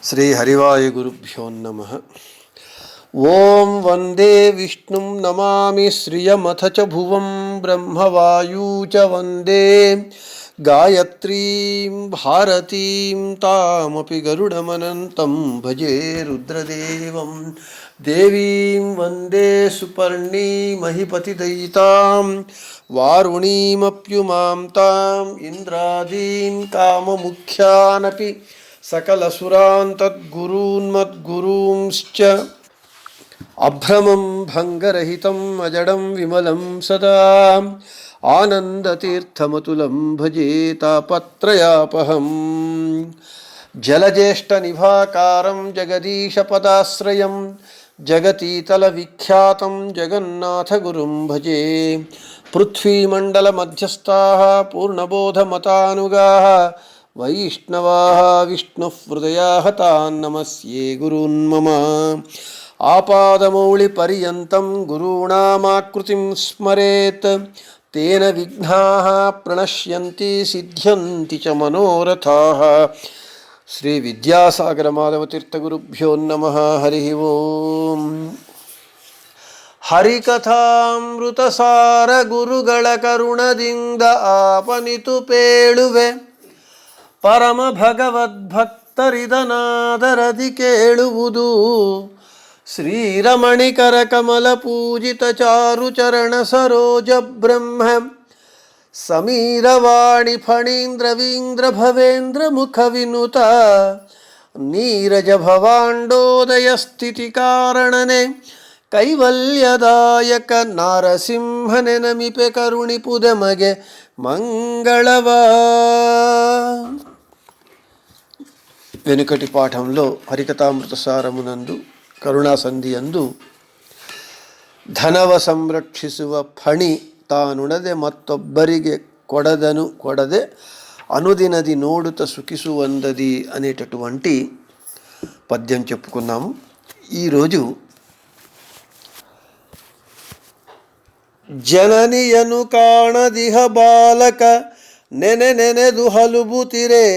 श्री हरिवाय गुरुभ्यो नमः। ओं वंदे विष्णुं नमामि श्रियमथ च भुवं ब्रह्मवायू च वंदे गायत्रीं भारतीं तामपि गरुडमनन्तं भजे रुद्रदेवं देवीं वंदे सुपर्णीमहिपतिदयितां वारुणीमप्युमां ताम् इंद्रादीन् काममुख्यानपि सकलसुरान् तद्गुरून्मद्गुरूंश्च अभ्रमं भङ्गरहितम् अजडं विमलं सदा आनन्दतीर्थमतुलं भजे तापत्रयापहम् जलज्येष्ठनिभाकारं जगदीशपदाश्रयं जगतीतलविख्यातं जगन्नाथगुरुं भजे। पृथ्वीमण्डलमध्यस्थाः पूर्णबोधमतानुगाः वैष्णवाः विष्णुहृदयाः तान् नमस्ये गुरून् मम। आपादमौलिपर्यन्तं गुरूणामाकृतिं स्मरेत् तेन विघ्नाः प्रणश्यन्ति सिद्ध्यन्ति च मनोरथाः। श्री विद्यासागर माधवतीर्थगुरुभ्यो नमः। हरि ओं। ಹರಿಕಥಾಮೃತಸಾರ ಗುರುಗಳ ಕರುಣದಿಂದ ಆಪನಿತು ಪೇಳುವೆ ಪರಮ ಭಗವದ್ಭಕ್ತರಿದನಾದರದಿ ಕೇಳುವುದು ಶ್ರೀರಮಣಿಕರ ಕಮಲ ಪೂಜಿತ ಚಾರು ಚರಣ ಸರೋಜ ಬ್ರಹ್ಮ ಸಮೀರವಾಣಿ ಫಣೀಂದ್ರವೀಂದ್ರ ಭವೇಂದ್ರ ಮುಖ ವಿನುತ ನೀರಜ ಭವಾಂಡೋದಯ ಸ್ಥಿತಿ ಕಾರಣನೆ ಕೈವಲ್ಯದಾಯಕ ನಾರಸಿಂಹನೆ ನಮಿಪೆ ಕರುಣಿಪುದೆ ಮಗೆ మంగళవ. వెనుకటి పాఠంలో హరికథామృతసారమునందు కరుణాసంధి అందు ಧನವ ಸಂರಕ್ಷಿಸುವ ಫಣಿ ತಾನುಣದೆ ಮತ್ತೊಬ್ಬರಿಗೆ ಕೊಡದೆ అనుదినది నోడుత సుఖిసువందది అనేటటువంటి పద్యం చెప్పుకున్నాము. ఈరోజు ಜನನಿಯನು ಕಾಣದಿಹ ಬಾಲಕ ನೆನೆದು ಹಲುಬುತಿರೆ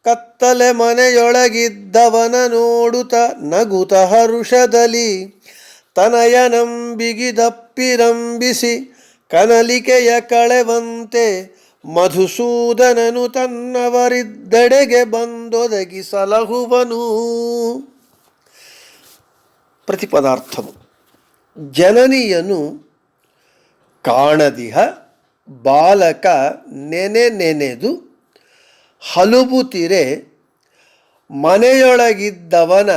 ಕತ್ತಲೆ ಮನೆಯೊಳಗಿದ್ದವನ ನೋಡುತ್ತ ನಗುತ ಹರುಷದಲ್ಲಿ ತನಯನಂ ಬಿಗಿದಪ್ಪಿರಂಬಿಸಿ ಕನಲಿಕೆಯ ಕಳೆವಂತೆ ಮಧುಸೂದನನು ತನ್ನವರಿದ್ದೆಡೆಗೆ ಬಂದೊದಗಿ ಸಲಹುವನು. ಪ್ರತಿಪದಾರ್ಥము. ಜನನಿಯನು ಕಾಣದಿಹ ಬಾಲಕ ನೆನೆದು ಹಲುಬುತಿರೆ ಮನೆಯೊಳಗಿದ್ದವನ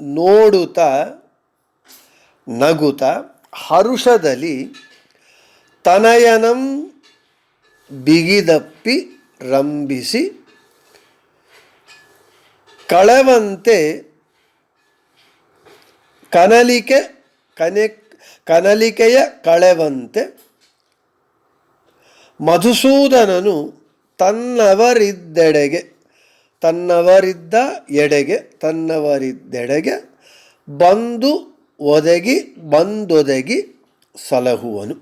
ನೋಡುತ್ತ ನಗುತ ಹರುಷದಲ್ಲಿ ತನಯನಂ ಬಿಗಿದಪ್ಪಿ ರಂಭಿಸಿ ಕಳೆವಂತೆ ಕನಲಿಕೆಯ ಕಳೆವಂತೆ ಮಧುಸೂದನನು ತನ್ನವರಿದ್ದೆಡೆಗೆ ಬಂದೊದಗಿ ಸಲಹುವನು.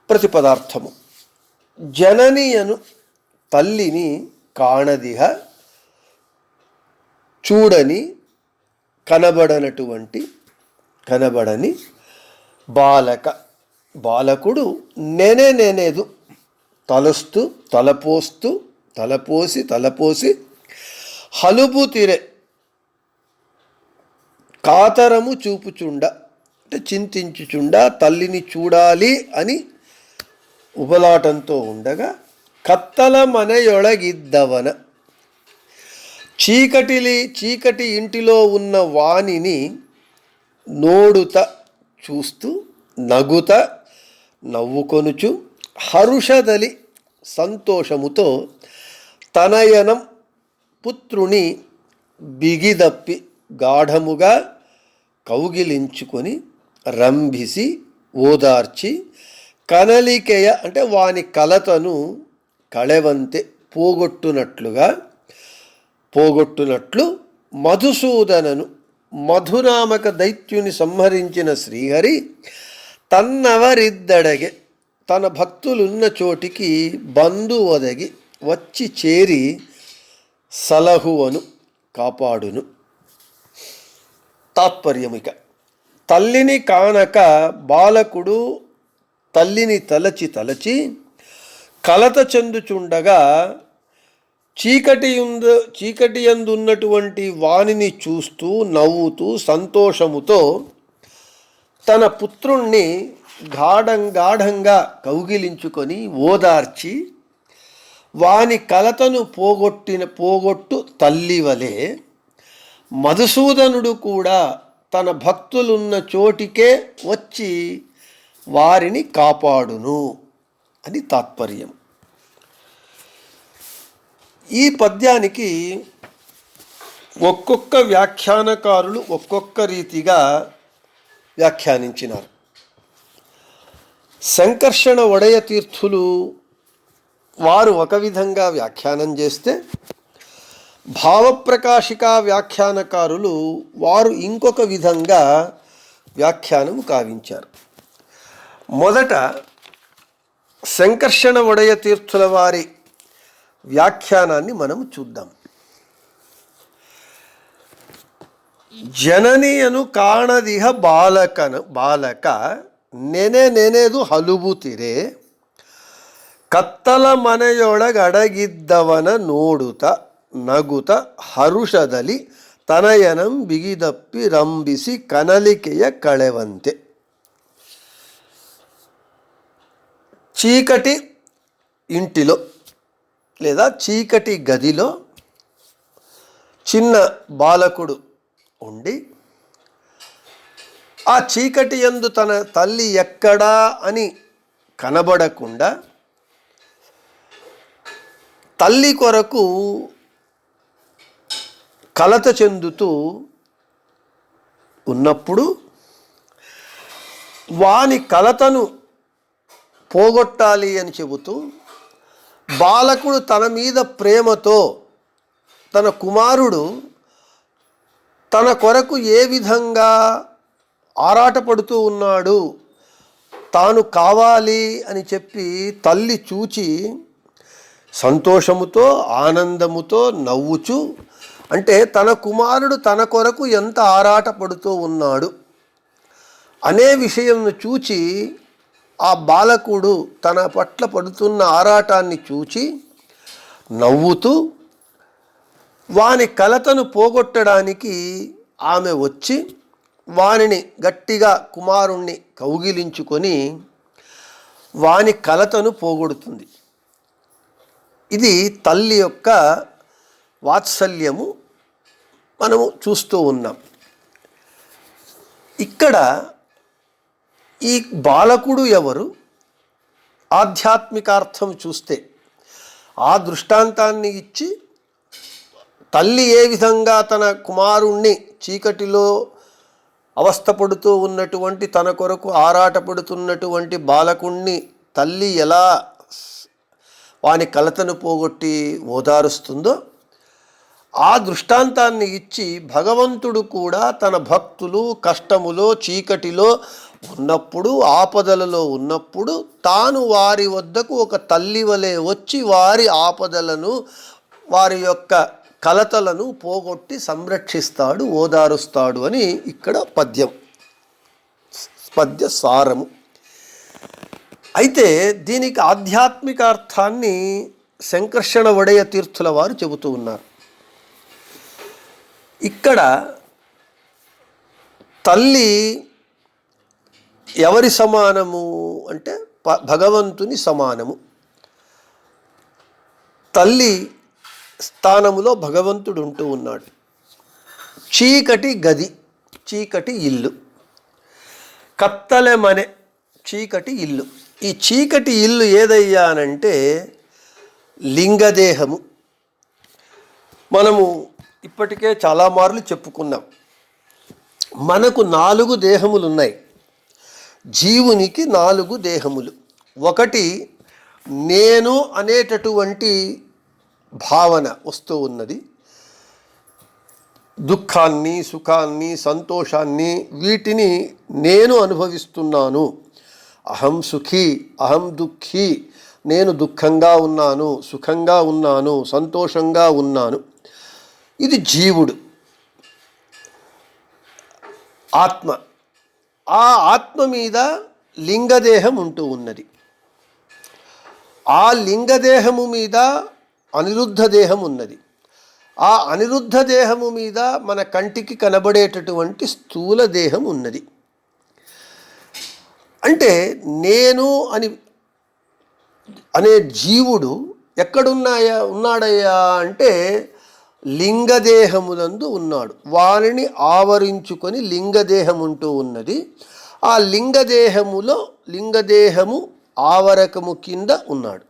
ప్రతిపదార్థము. జననియను తల్లిని కాణదిహ చూడని కనబడని బాలకుడు నెనెదు తలపోసి హలుబుతిరె కాతరము చూపుచుండ అంటే చింతించుచుండ తల్లిని చూడాలి అని ఉబలాటంతో ఉండగా కత్తల మనయొళగిద్దవన చీకటి ఇంటిలో ఉన్న వాణిని నోడుత చూస్తూ నవ్వుకొనుచు హరుషదలి సంతోషముతో తనయనం పుత్రుని బిగిదప్పి గాఢముగా కౌగిలించుకొని రంభిసి ఓదార్చి కనలికెయ అంటే వాని కలతను కళెవంతే పోగొట్టునట్లు మధుసూదనను మధునామక దైత్యుని సంహరించిన శ్రీహరి తన్నవరిద్దడగే తన భక్తులున్న చోటికి బంధు ఒదగి వచ్చి చేరి సలహువను, కాపాడును. తాత్పర్యమిక తల్లిని కానక బాలకుడు తల్లిని తలచి తలచి కలత చెందుచుండగా చీకటి యందున్నటువంటి వానిని చూస్తూ నవ్వుతూ సంతోషముతో తన పుత్రుణ్ణి గాఢంగా కౌగిలించుకొని ఓదార్చి వాని కలతను పోగొట్టు తల్లివలే మధుసూదనుడు కూడా తన భక్తులున్న చోటికే వచ్చి వారిని కాపాడును అని తాత్పర్యం. ఈ పద్యానికి ఒక్కొక్క వ్యాఖ్యానకారులు ఒక్కొక్క రీతిగా వ్యాఖ్యానించినారు. సంకర్షణ వడయ తీర్థులు వారు ఒక విధంగా వ్యాఖ్యానం చేస్తే, భావప్రకాశిక వ్యాఖ్యానకారులు వారు ఇంకొక విధంగా వ్యాఖ్యానం కావించారు. మొదట సంకర్షణ వడయ తీర్థుల వారి వ్యాఖ్యానాన్ని మనం చూద్దాం. ಜನನಿಯನು ಕಾಣದಿಹ ಬಾಲಕ ನೆನೆದು ಹಲುಬುತ್ತಿರೆ ಕತ್ತಲ ಮನೆಯೊಳಗಡಗಿದ್ದವನ ನೋಡುತ್ತ ನಗುತ ಹರುಷದಲ್ಲಿ ತನಯನಂ ಬಿಗಿದಪ್ಪಿ ರಂಭಿಸಿ ಕನಲಿಕೆಯ ಕಳೆವಂತೆ. చీకటి ఇంటిలో లేదా చీకటి గదిలో చిన్న బాలకుడు ఉండి ఆ చీకటి యందు తన తల్లి ఎక్కడా అని కనబడకుండా తల్లి కొరకు కలత చెందుతూ ఉన్నప్పుడు వాని కలతను పోగొట్టాలి అని చెబుతూ బాలకుడు తన మీద ప్రేమతో తన కుమారుడు తన కొరకు ఏ విధంగా ఆరాటపడుతూ ఉన్నాడు, తాను కావాలి అని చెప్పి తల్లి చూచి సంతోషముతో ఆనందముతో నవ్వుచు, అంటే తన కుమారుడు తన కొరకు ఎంత ఆరాటపడుతూ ఉన్నాడు అనే విషయంను చూచి ఆ బాలకుడు తన పట్ల పడుతున్న ఆరాటాన్ని చూచి నవ్వుతూ వాని కలతను పోగొట్టడానికి ఆమె వచ్చి వానిని గట్టిగా కుమారుణ్ణి కౌగిలించుకొని వాని కలతను పోగొడుతుంది. ఇది తల్లి యొక్క వాత్సల్యము మనము చూస్తూ ఉన్నాం. ఇక్కడ ఈ బాలకుడు ఎవరు? ఆధ్యాత్మికార్థం చూస్తే ఆ దృష్టాంతాన్ని ఇచ్చి తల్లి ఏ విధంగా తన కుమారుణ్ణి చీకటిలో అవస్థపడుతూ ఉన్నటువంటి తన కొరకు ఆరాటపడుతున్నటువంటి బాలకుణ్ణి తల్లి ఎలా వాని కలతను పోగొట్టి ఓదారుస్తుందో ఆ దృష్టాంతాన్ని ఇచ్చి భగవంతుడు కూడా తన భక్తులు కష్టములో చీకటిలో ఉన్నప్పుడు ఆపదలలో ఉన్నప్పుడు తాను వారి వద్దకు ఒక తల్లి వలె వచ్చి వారి ఆపదలను వారి యొక్క కలతలను పోగొట్టి సంరక్షిస్తాడు, ఓదారుస్తాడు అని ఇక్కడ పద్య సారము. అయితే దీనికి ఆధ్యాత్మిక అర్థాన్ని సంకర్షణ వడయ తీర్థుల వారు చెబుతూ ఉన్నారు. ఇక్కడ తల్లి ఎవరి సమానము అంటే భగవంతుని సమానము. తల్లి స్థానములో భగవంతుడు ఉంటూ ఉన్నాడు. చీకటి గది, చీకటి ఇల్లు, కత్తలె మనే చీకటి ఇల్లు. ఈ చీకటి ఇల్లు ఏదయ్యానంటే లింగదేహము. మనము ఇప్పటికే చాలా మార్లు చెప్పుకున్నాం. మనకు 4 దేహములు ఉన్నాయి. జీవునికి 4 దేహములు. ఒకటి నేను అనేటటువంటి భావన వస్తూ ఉన్నది. దుఃఖాన్ని, సుఖాన్ని, సంతోషాన్ని వీటిని నేను అనుభవిస్తున్నాను. అహం సుఖీ, అహం దుఃఖీ, నేను దుఃఖంగా ఉన్నాను, సుఖంగా ఉన్నాను, సంతోషంగా ఉన్నాను. ఇది జీవుడు, ఆత్మ. ఆ ఆత్మ మీద లింగదేహం ఉంటూ ఉన్నది. ఆ లింగదేహము మీద అనిరుద్ధ దేహం ఉన్నది. ఆ అనిరుద్ధ దేహము మీద మన కంటికి కనబడేటటువంటి స్థూల దేహం ఉన్నది. అంటే నేను అనే జీవుడు ఉన్నాడయ్యా అంటే లింగదేహములందు ఉన్నాడు. వారిని ఆవరించుకొని లింగదేహం ఉంటూ ఉన్నది. ఆ లింగదేహము ఆవరకము కింద ఉన్నాడు.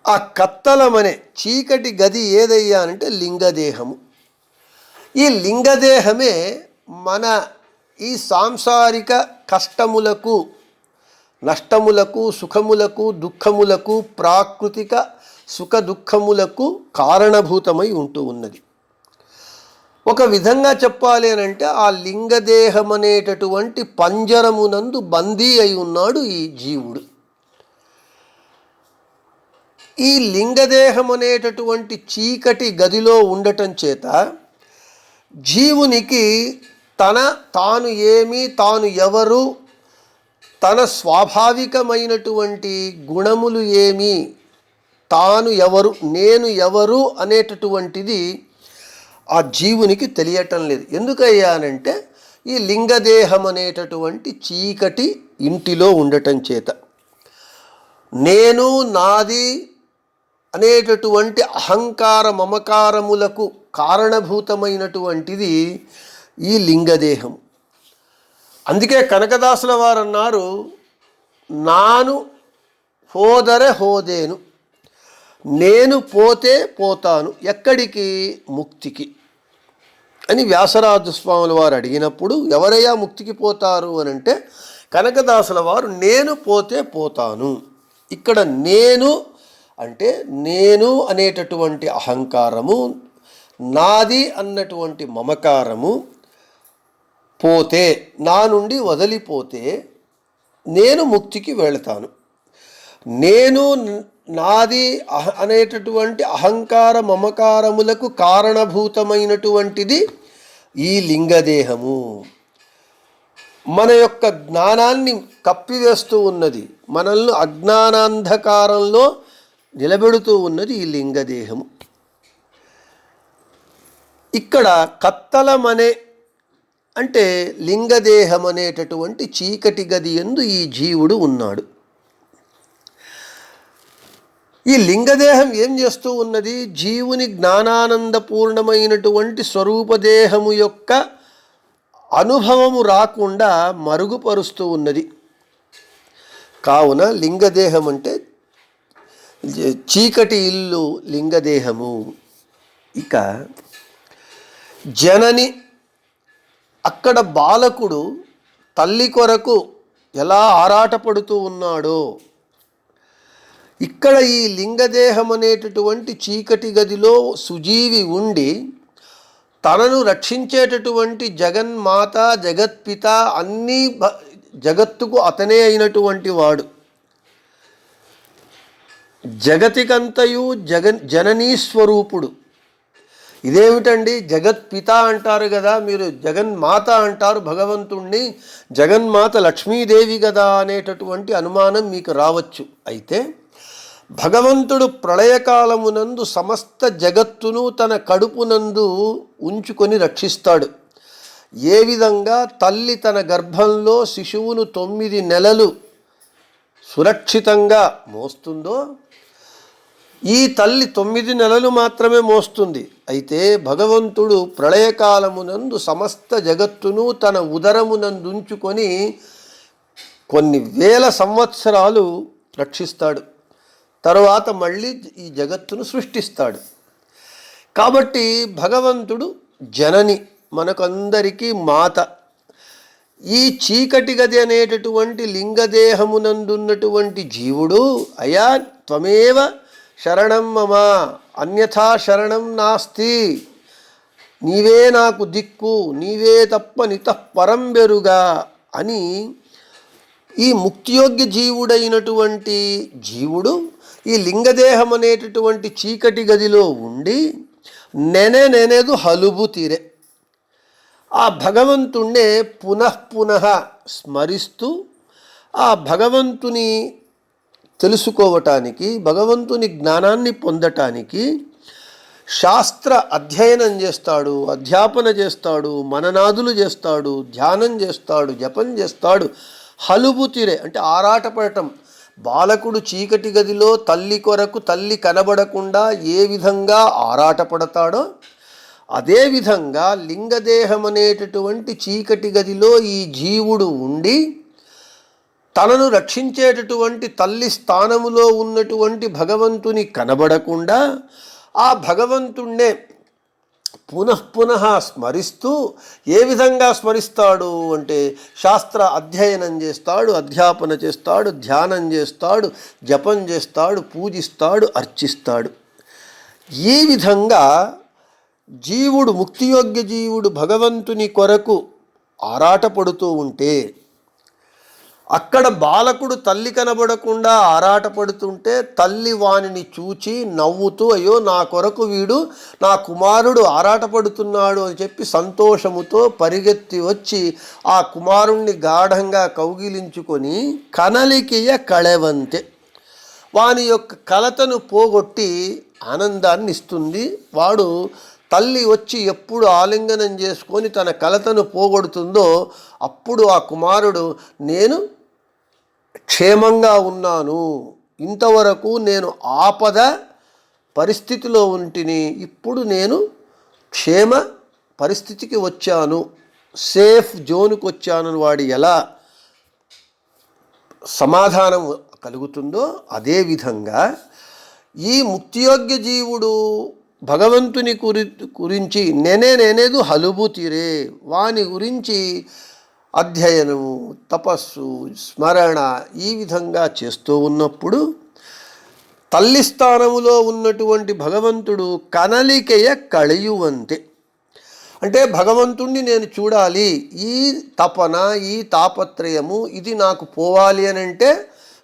ఆ కత్తలమనే చీకటి గది ఏదయ్యా అంటే లింగదేహము. ఈ లింగదేహమే మన ఈ సాంసారిక కష్టములకు, నష్టములకు, సుఖములకు, దుఃఖములకు, ప్రాకృతిక సుఖ దుఃఖములకు కారణభూతమై ఉంటూ ఉన్నది. ఒక విధంగా చెప్పాలి అంటే ఆ లింగదేహం అనేటటువంటి పంజరమునందు బందీ అయి ఉన్నాడు ఈ జీవుడు. ఈ లింగదేహం అనేటటువంటి చీకటి గదిలో ఉండటం చేత జీవునికి తాను ఏమి, తాను ఎవరు, తన స్వాభావికమైనటువంటి గుణములు ఏమి, తాను ఎవరు, నేను ఎవరు అనేటటువంటిది ఆ జీవునికి తెలియటం లేదు. ఎందుకయ్యానంటే ఈ లింగదేహం అనేటటువంటి చీకటి ఇంటిలో ఉండటం చేత. నేను, నాది అనేటటువంటి అహంకార మమకారములకు కారణభూతమైనటువంటిది ఈ లింగదేహం. అందుకే కనకదాసుల వారు అన్నారు, నాను హోదరె హోదేను, నేను పోతే పోతాను ఎక్కడికి, ముక్తికి అని వ్యాసరాజు స్వాముల వారు అడిగినప్పుడు ఎవరయ్యా ముక్తికి పోతారు అని అంటే కనకదాసుల వారు నేను పోతే పోతాను. ఇక్కడ నేను అంటే నేను అనేటటువంటి అహంకారము, నాది అన్నటువంటి మమకారము పోతే, నా నుండి వదిలిపోతే నేను ముక్తికి వెళతాను. నేను, నాది అనేటటువంటి అహంకార మమకారములకు కారణభూతమైనటువంటిది ఈ లింగదేహము. మన యొక్క జ్ఞానాన్ని కప్పివేస్తూ ఉన్నది, మనల్ని అజ్ఞానాంధకారంలో నిలబెడుతూ ఉన్నది ఈ లింగదేహము. ఇక్కడ కత్తలమనే అంటే లింగదేహం అనేటటువంటి చీకటి గది యందు ఈ జీవుడు ఉన్నాడు. ఈ లింగదేహం ఏం చేస్తూ ఉన్నది, జీవుని జ్ఞానానందపూర్ణమైనటువంటి స్వరూపదేహము యొక్క అనుభవము రాకుండా మరుగుపరుస్తూ ఉన్నది. కావున లింగదేహం అంటే చీకటి ఇల్లు లింగదేహము. ఇక జనని, అక్కడ బాలకుడు తల్లి కొరకు ఎలా ఆరాటపడుతూ ఉన్నాడో, ఇక్కడ ఈ లింగదేహం అనేటటువంటి చీకటి గదిలో సుజీవి ఉండి తనను రక్షించేటటువంటి జగన్మాత, జగత్పిత, అన్నీ జగత్తుకు అతనే అయినటువంటి వాడు. జగతికంతయు జననీ స్వరూపుడు. ఇదేమిటండి జగత్పిత అంటారు కదా మీరు, జగన్మాత అంటారు భగవంతుణ్ణి, జగన్మాత లక్ష్మీదేవి కదా అనేటటువంటి అనుమానం మీకు రావచ్చు. అయితే భగవంతుడు ప్రళయకాలమునందు సమస్త జగత్తును తన కడుపునందు ఉంచుకొని రక్షిస్తాడు. ఏ విధంగా తల్లి తన గర్భంలో శిశువును 9 నెలలు సురక్షితంగా మోస్తుందో, ఈ తల్లి 9 నెలలు మాత్రమే మోస్తుంది. అయితే భగవంతుడు ప్రళయకాలమునందు సమస్త జగత్తును తన ఉదరమునందుంచుకొని కొన్ని వేల సంవత్సరాలు రక్షిస్తాడు. తరువాత మళ్ళీ ఈ జగత్తును సృష్టిస్తాడు. కాబట్టి భగవంతుడు జనని, మనకందరికీ మాత. ఈ చీకటి గది అనేటటువంటి లింగదేహమునందున్నటువంటి జీవుడు, అయా త్వమేవ శరణం మమ అన్యథా శరణం నాస్తి, నీవే నాకు దిక్కు, నీవే తప్ప నితః పరం బెరుగా అని ఈ ముక్తియోగ్య జీవుడైనటువంటి జీవుడు ఈ లింగదేహం అనేటటువంటి చీకటి గదిలో ఉండి నెనేదు హలుబుతిరే. ఆ భగవంతుణ్ణే పునఃపునః స్మరిస్తూ ఆ భగవంతుని తెలుసుకోవటానికి, భగవంతుని జ్ఞానాన్ని పొందటానికి శాస్త్ర అధ్యయనం చేస్తాడు, అధ్యాపన చేస్తాడు, మననాదులు చేస్తాడు, ధ్యానం చేస్తాడు, జపం చేస్తాడు. హలుబుతిరే అంటే ఆరాటపడటం. బాలకుడు చీకటి గదిలో తల్లి కొరకు తల్లి కనబడకుండా ఏ విధంగా ఆరాటపడతాడో అదేవిధంగా లింగదేహం అనేటటువంటి చీకటి గదిలో ఈ జీవుడు ఉండి తనను రక్షించేటటువంటి తల్లి స్థానములో ఉన్నటువంటి భగవంతుని కనబడకుండా ఆ భగవంతుణ్ణే పునఃపునః స్మరిస్తూ ఏ విధంగా స్మరిస్తాడు అంటే శాస్త్ర అధ్యయనం చేస్తాడు, అధ్యాపన చేస్తాడు, ధ్యానం చేస్తాడు, జపం చేస్తాడు, పూజిస్తాడు, అర్చిస్తాడు. ఈ విధంగా జీవుడు, ముక్తియోగ్య జీవుడు భగవంతుని కొరకు ఆరాటపడుతూ ఉంటే, అక్కడ బాలకుడు తల్లి కనబడకుండా ఆరాటపడుతుంటే తల్లి వానిని చూచి నవ్వుతూ అయ్యో నా కొరకు వీడు, నా కుమారుడు ఆరాటపడుతున్నాడు అని చెప్పి సంతోషముతో పరిగెత్తి వచ్చి ఆ కుమారుణ్ణి గాఢంగా కౌగిలించుకొని కనలికియ కళవంతే వాని యొక్క కలతను పోగొట్టి ఆనందాన్ని ఇస్తుంది. వాడు తల్లి వచ్చి ఎప్పుడు ఆలింగనం చేసుకొని తన కలతను పోగొడుతుందో అప్పుడు ఆ కుమారుడు నేను క్షేమంగా ఉన్నాను, ఇంతవరకు నేను ఆపద పరిస్థితిలో ఉంటిని, ఇప్పుడు నేను క్షేమ పరిస్థితికి వచ్చాను, సేఫ్ జోన్కి వచ్చాను వాడు ఎలా సమాధానం కలుగుతుందో అదేవిధంగా ఈ ముక్తియోగ్య జీవుడు భగవంతుని గురించి నేనేదు హలుబుతిరే వాని గురించి అధ్యయనము, తపస్సు, స్మరణ ఈ విధంగా చేస్తూ ఉన్నప్పుడు తల్లి స్థానములో ఉన్నటువంటి భగవంతుడు కనలికెయ కళయువంతే అంటే భగవంతుణ్ణి నేను చూడాలి, ఈ తపన, ఈ తాపత్రయము ఇది నాకు పోవాలి అని అంటే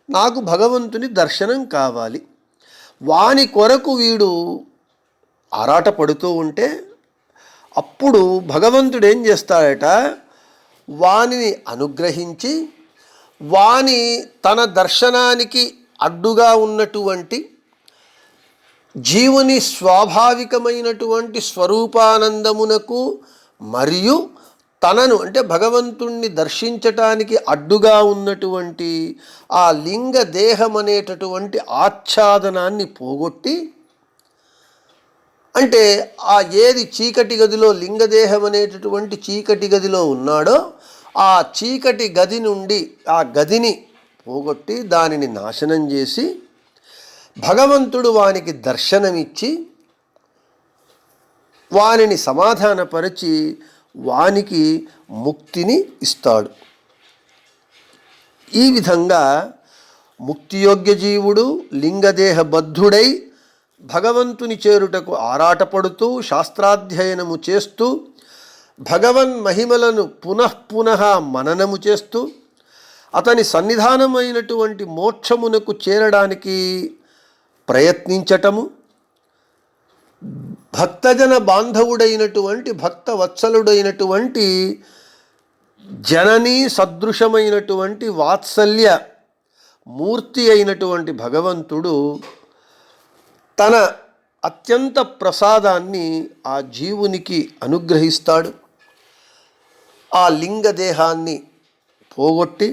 నాకు భగవంతుని దర్శనం కావాలి. వాని కొరకు వీడు ఆరాటపడుతూ ఉంటే అప్పుడు భగవంతుడు ఏం చేస్తాడట, వానిని అనుగ్రహించి వాని తన దర్శనానికి అడ్డుగా ఉన్నటువంటి జీవుని స్వాభావికమైనటువంటి స్వరూపానందమునకు మరియు తనను అంటే భగవంతుణ్ణి దర్శించటానికి అడ్డుగా ఉన్నటువంటి ఆ లింగ దేహం అనేటటువంటి ఆచ్ఛాదనాన్ని పోగొట్టి, అంటే ఆ ఏది చీకటి గదిలో లింగదేహం అనేటటువంటి చీకటి గదిలో ఉన్నాడో ఆ చీకటి గది నుండి ఆ గదిని పోగొట్టి దానిని నాశనం చేసి భగవంతుడు వానికి దర్శనమిచ్చి వానిని సమాధానపరిచి వానికి ముక్తిని ఇస్తాడు. ఈ విధంగా ముక్తియోగ్య జీవుడు లింగదేహ బద్ధుడై భగవంతుని చేరుటకు ఆరాటపడుతూ శాస్త్రాధ్యయనము చేస్తూ భగవన్ మహిమలను పునఃపునః మననము చేస్తూ అతని సన్నిధానమైనటువంటి మోక్షమునకు చేరడానికి ప్రయత్నించటము, భక్తజన బాంధవుడైనటువంటి భక్తవత్సలుడైనటువంటి జననీ సదృశమైనటువంటి వాత్సల్య మూర్తి అయినటువంటి భగవంతుడు తన అత్యంత ప్రసాదాన్ని ఆ జీవునికి అనుగ్రహిస్తాడు. ఆ లింగదేహాన్ని పోగొట్టి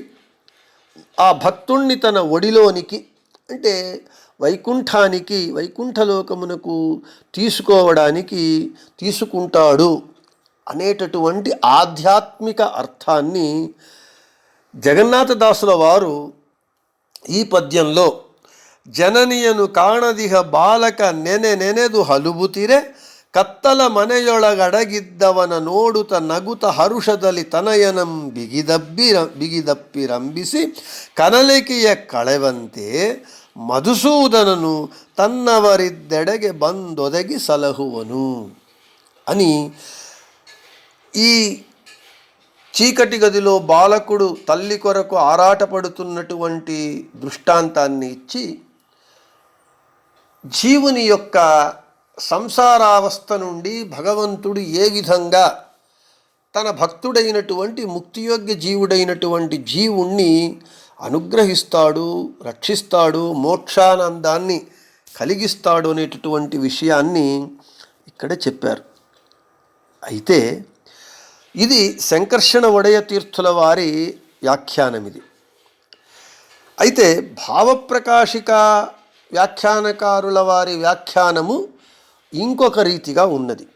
ఆ భక్తుణ్ణి తన ఒడిలోనికి అంటే వైకుంఠానికి, వైకుంఠలోకమునకు తీసుకుంటాడు అనేటటువంటి ఆధ్యాత్మిక అర్థాన్ని జగన్నాథదాసుల వారు ఈ పద్యంలో ಜನನಿಯನು ಕಾಣದಿಹ ಬಾಲಕ ನೆನೆದು ಹಲುಬುತಿರೆ ಕತ್ತಲ ಮನೆಯೊಳಗಡಗಿದ್ದವನ ನೋಡುತ್ತ ನಗುತ ಹರುಷದಲ್ಲಿ ತನಯನಂ ಬಿಗಿದಪ್ಪಿರಂಬಿಸಿ ಕನಲಿಕೆಯ ಕಳೆವಂತೆ మధుసూదనను తన్నవరిద్దెడಗೆ ಬಂದೊದಗಿ సలహువను అని ఈ చీకటి గదిలో బాలకుడు తల్లి కొరకు ఆరాటపడుతున్నటువంటి దృష్టాంతాన్ని ఇచ్చి జీవుని యొక్క సంసారావస్థ నుండి భగవంతుడు ఏ విధంగా తన భక్తుడైనటువంటి ముక్తియోగ్య జీవుడైనటువంటి జీవుణ్ణి అనుగ్రహిస్తాడు, రక్షిస్తాడు, మోక్షానందాన్ని కలిగిస్తాడు అనేటటువంటి విషయాన్ని ఇక్కడ చెప్పారు. అయితే ఇది శంకర్షణ వడయ తీర్థుల వారి వ్యాఖ్యానం. ఇది అయితే భావప్రకాశిక వ్యాఖ్యానకారుల వారి వ్యాఖ్యానము ఇంకొక రీతిగా ఉన్నది.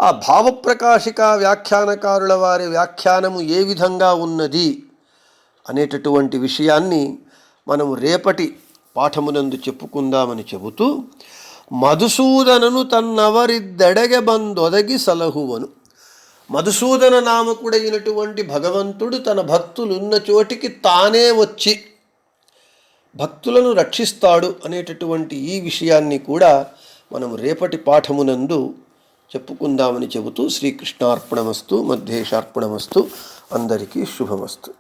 ఆ భావప్రకాశిక వ్యాఖ్యానకారుల వారి వ్యాఖ్యానము ఏ విధంగా ఉన్నది అనేటటువంటి విషయాన్ని మనము రేపటి పాఠమునందు చెప్పుకుందామని చెబుతూ, మధుసూదనను తన్నవరిద్దెడగె బందొదగి సలహువను. మధుసూదన నామకుడైనటువంటి భగవంతుడు తన భక్తులున్న చోటికి తానే వచ్చి భక్తులను రక్షిస్తాడు అనేటటువంటి ఈ విషయాన్ని కూడా మనం రేపటి పాఠమునందు చెప్పుకుందామని చెబుతూ, శ్రీకృష్ణార్పణమస్తు, మధ్యేశార్పణమస్తు, అందరికీ శుభమస్తు.